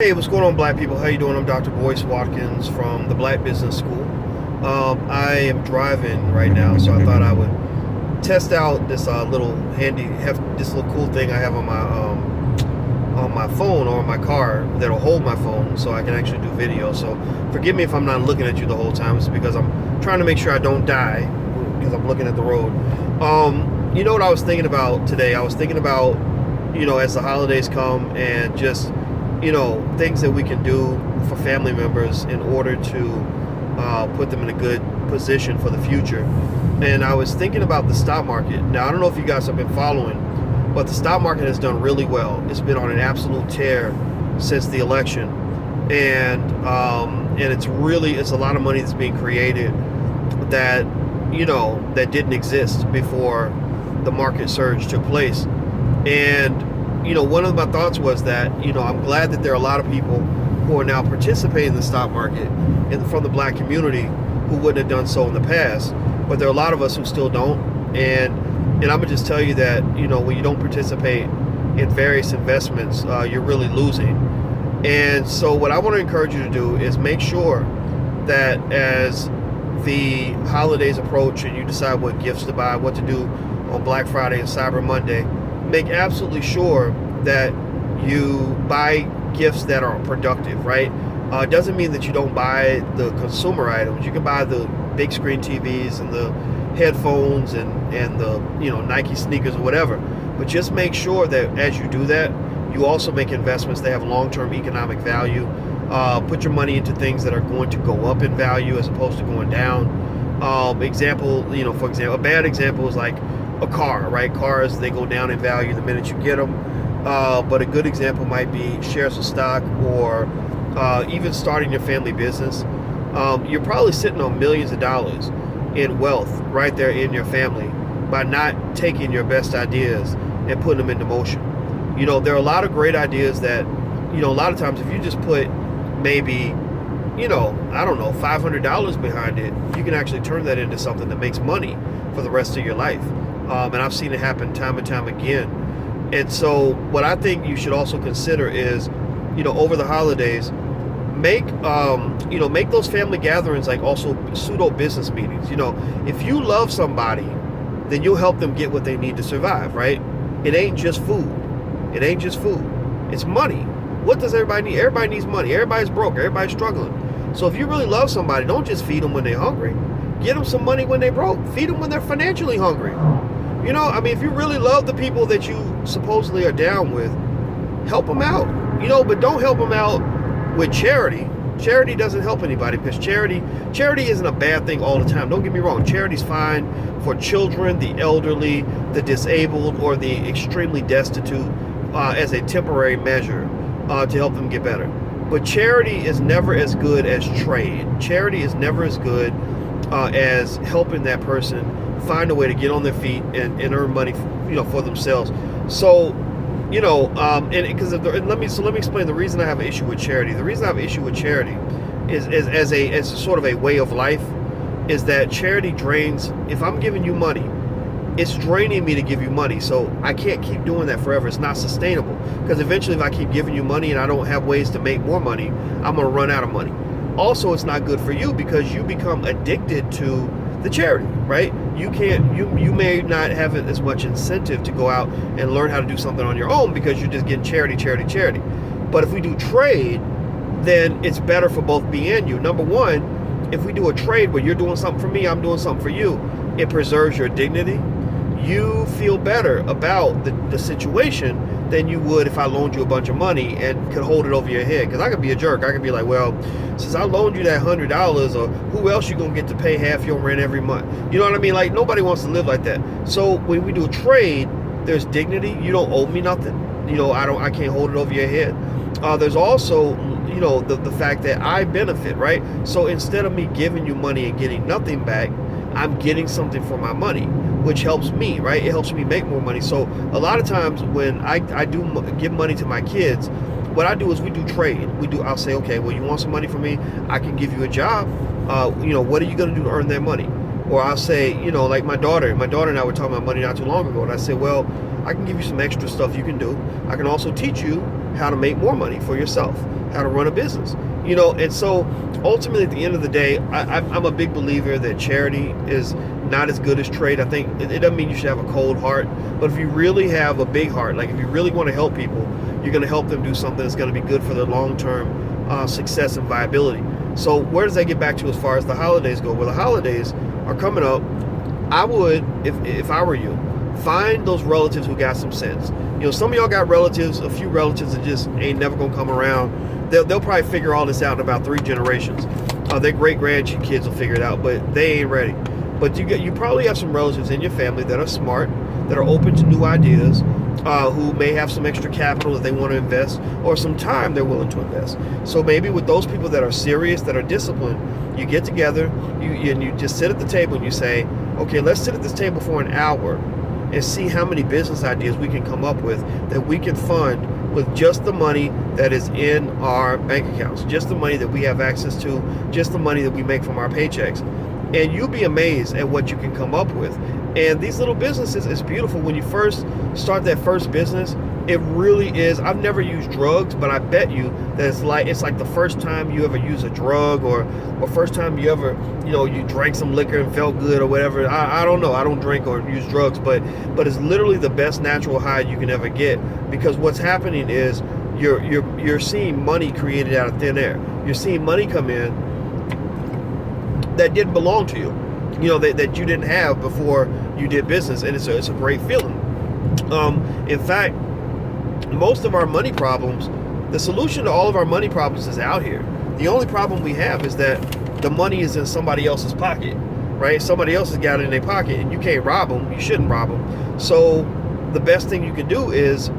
Hey, what's going on, Black people? How you doing? I'm Dr. Boyce Watkins from the Black Business School. I am driving right now, so I thought I would test out this this little cool thing I have on my phone or on my car that'll hold my phone, so I can actually do video. So forgive me if I'm not looking at you the whole time. It's because I'm trying to make sure I don't die because I'm looking at the road. You know what I was thinking about today? I was thinking about as the holidays come and just things that we can do for family members in order to put them in a good position for the future. And I was thinking about the stock market. Now, I don't know if you guys have been following, but the stock market has done really well. It's been on an absolute tear since the election. And it's a lot of money that's being created that, that didn't exist before the market surge took place. And one of my thoughts was that, I'm glad that there are a lot of people who are now participating in the stock market from the Black community who wouldn't have done so in the past. But there are a lot of us who still don't. And I'm going to just tell you that, when you don't participate in various investments, you're really losing. And so what I want to encourage you to do is make sure that as the holidays approach and you decide what gifts to buy, what to do on Black Friday and Cyber Monday, make absolutely sure that you buy gifts that are productive, right? It doesn't mean that you don't buy the consumer items. You can buy the big screen TVs and the headphones and the Nike sneakers or whatever. But just make sure that as you do that, you also make investments that have long-term economic value. Put your money into things that are going to go up in value as opposed to going down. For example, a bad example is like a car, right? Cars, they go down in value the minute you get them. But a good example might be shares of stock or even starting your family business. You're probably sitting on millions of dollars in wealth right there in your family by not taking your best ideas and putting them into motion. There are a lot of great ideas that, a lot of times if you just put maybe, $500 behind it, you can actually turn that into something that makes money for the rest of your life. And I've seen it happen time and time again. And so what I think you should also consider is, over the holidays, make those family gatherings like also pseudo business meetings. If you love somebody, then you'll help them get what they need to survive, right? It ain't just food. It ain't just food. It's money. What does everybody need? Everybody needs money. Everybody's broke. Everybody's struggling. So if you really love somebody, don't just feed them when they're hungry. Get them some money when they're broke. Feed them when they're financially hungry. If you really love the people that you supposedly are down with, help them out. But don't help them out with charity. Charity doesn't help anybody because charity isn't a bad thing all the time. Don't get me wrong. Charity's fine for children, the elderly, the disabled, or the extremely destitute as a temporary measure to help them get better. But charity is never as good as trade. Charity is never as good as helping that person find a way to get on their feet and earn money, for themselves. So, let me explain the reason I have an issue with charity. The reason I have an issue with charity is as sort of a way of life, is that charity drains. If I'm giving you money, it's draining me to give you money. So I can't keep doing that forever. It's not sustainable because eventually, if I keep giving you money and I don't have ways to make more money, I'm going to run out of money. Also, it's not good for you because you become addicted to the charity, right? You may not have as much incentive to go out and learn how to do something on your own because you're just getting charity. But if we do trade, then it's better for both me and you. Number one, if we do a trade where you're doing something for me, I'm doing something for you, it preserves your dignity. You feel better about the situation than you would if I loaned you a bunch of money and could hold it over your head. Because I could be a jerk. I could be like, well, since I loaned you that $100, or who else you gonna get to pay half your rent every month? You know what I mean? Like, nobody wants to live like that. So when we do a trade, there's dignity. You don't owe me nothing. I can't hold it over your head. There's also, the fact that I benefit, right? So instead of me giving you money and getting nothing back, I'm getting something for my money, which helps me, right? It helps me make more money. So a lot of times when I do give money to my kids, what I do is we do trade. I'll say, okay, well, you want some money from me? I can give you a job. What are you going to do to earn that money? Or I'll say, like my daughter and I were talking about money not too long ago. And I said, well, I can give you some extra stuff you can do. I can also teach you how to make more money for yourself, how to run a business. And so ultimately at the end of the day, I'm a big believer that charity is not as good as trade. I think it doesn't mean you should have a cold heart, but if you really have a big heart, like if you really want to help people, you're going to help them do something that's going to be good for their long-term success and viability. So where does that get back to as far as the holidays go? Well, the holidays are coming up. I would, if I were you, find those relatives who got some sense. Some of y'all got relatives, a few relatives that just ain't never gonna come around. They'll probably figure all this out in about 3 generations. Their great-grandkids will figure it out, but they ain't ready. But you probably have some relatives in your family that are smart, that are open to new ideas, who may have some extra capital that they want to invest, or some time they're willing to invest. So maybe with those people that are serious, that are disciplined, you get together, and you just sit at the table and you say, okay, let's sit at this table for an hour and see how many business ideas we can come up with that we can fund with just the money that is in our bank accounts, just the money that we have access to, just the money that we make from our paychecks. And you'll be amazed at what you can come up with. And these little businesses, it's beautiful. When you first start that first business, it really is. I've never used drugs, but I bet you that it's like the first time you ever use a drug, or first time you ever, you drank some liquor and felt good or whatever. I don't know. I don't drink or use drugs, but it's literally the best natural high you can ever get, because what's happening is you're seeing money created out of thin air. You're seeing money come in that didn't belong to you, that you didn't have before you did business, and it's a great feeling. In fact, most of our money problems, the solution to all of our money problems is out here. The only problem we have is that the money is in somebody else's pocket, right? Somebody else has got it in their pocket, and you can't rob them. You shouldn't rob them. So the best thing you can do is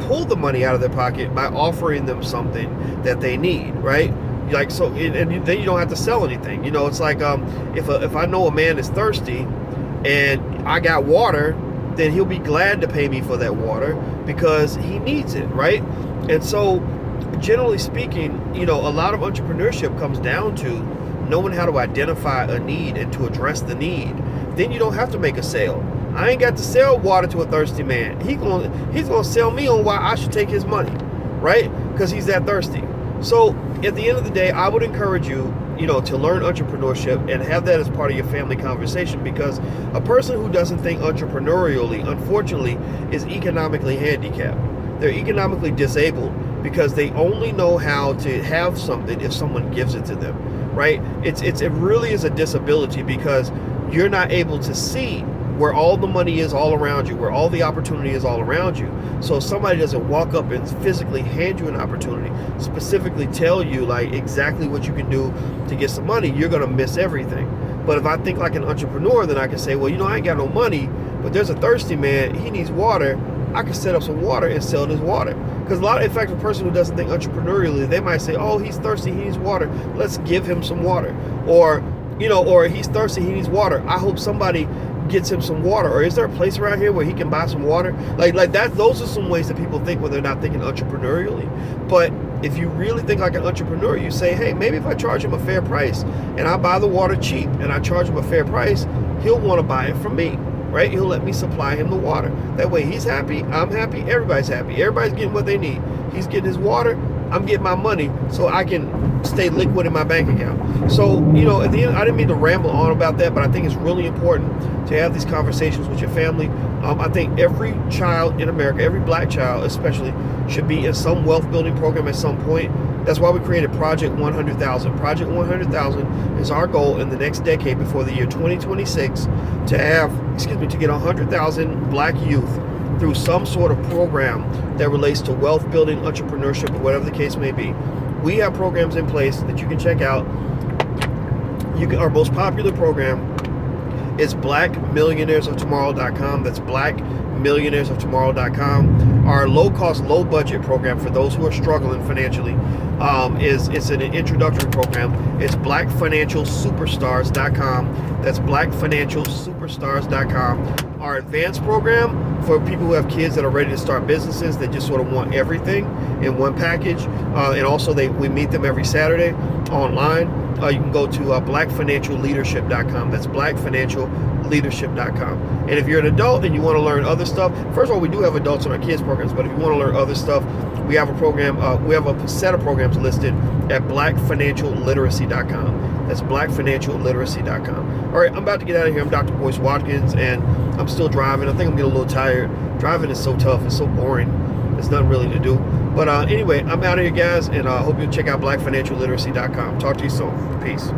pull the money out of their pocket by offering them something that they need, right? Like, so, and then you don't have to sell anything. It's like if I know a man is thirsty and I got water, then he'll be glad to pay me for that water because he needs it, right? And so generally speaking, a lot of entrepreneurship comes down to knowing how to identify a need and to address the need. Then you don't have to make a sale. I ain't got to sell water to a thirsty man. He's gonna sell me on why I should take his money, right? Because he's that thirsty. So at the end of the day, I would encourage you, to learn entrepreneurship and have that as part of your family conversation, because a person who doesn't think entrepreneurially, unfortunately, is economically handicapped. They're economically disabled because they only know how to have something if someone gives it to them, right? It really is a disability, because you're not able to see where all the money is all around you, where all the opportunity is all around you. So if somebody doesn't walk up and physically hand you an opportunity, specifically tell you like exactly what you can do to get some money, you're gonna miss everything. But if I think like an entrepreneur, then I can say, well, I ain't got no money, but there's a thirsty man, he needs water. I can set up some water and sell this water. Because in fact, a person who doesn't think entrepreneurially, they might say, oh, he's thirsty, he needs water, let's give him some water. Or he's thirsty, he needs water, I hope somebody gets him some water. Or is there a place around here where he can buy some water? Like that. Those are some ways that people think when they're not thinking entrepreneurially. But if you really think like an entrepreneur, you say, hey, maybe if I charge him a fair price and I buy the water cheap and I charge him a fair price, he'll want to buy it from me, right? He'll let me supply him the water. That way he's happy, I'm happy, everybody's happy. Everybody's getting what they need. He's getting his water, I'm getting my money, so I can stay liquid in my bank account. So, at the end, I didn't mean to ramble on about that, but I think it's really important to have these conversations with your family. I think every child in America, every black child especially, should be in some wealth building program at some point. That's why we created Project 100,000. Project 100,000 is our goal in the next decade, before the year 2026, to get 100,000 black youth through some sort of program that relates to wealth building, entrepreneurship, or whatever the case may be. We have programs in place that you can check out. Our most popular program is blackmillionairesoftomorrow.com. That's blackmillionairesoftomorrow.com. Our low-cost, low-budget program for those who are struggling financially it's an introductory program. It's blackfinancialsuperstars.com. That's blackfinancialsuperstars.com. Our advanced program for people who have kids that are ready to start businesses, that just sort of want everything in one package. And also we meet them every Saturday online. You can go to blackfinancialleadership.com. That's blackfinancialleadership.com. And if you're an adult and you want to learn other stuff, first of all, we do have adults in our kids programs, but if you want to learn other stuff, We have a program, we have a set of programs listed at blackfinancialliteracy.com. That's blackfinancialliteracy.com. All right, I'm about to get out of here. I'm Dr. Boyce Watkins, and I'm still driving. I think I'm getting a little tired. Driving is so tough. It's so boring. There's nothing really to do. But anyway, I'm out of here, guys, and I hope you'll check out blackfinancialliteracy.com. Talk to you soon. Peace.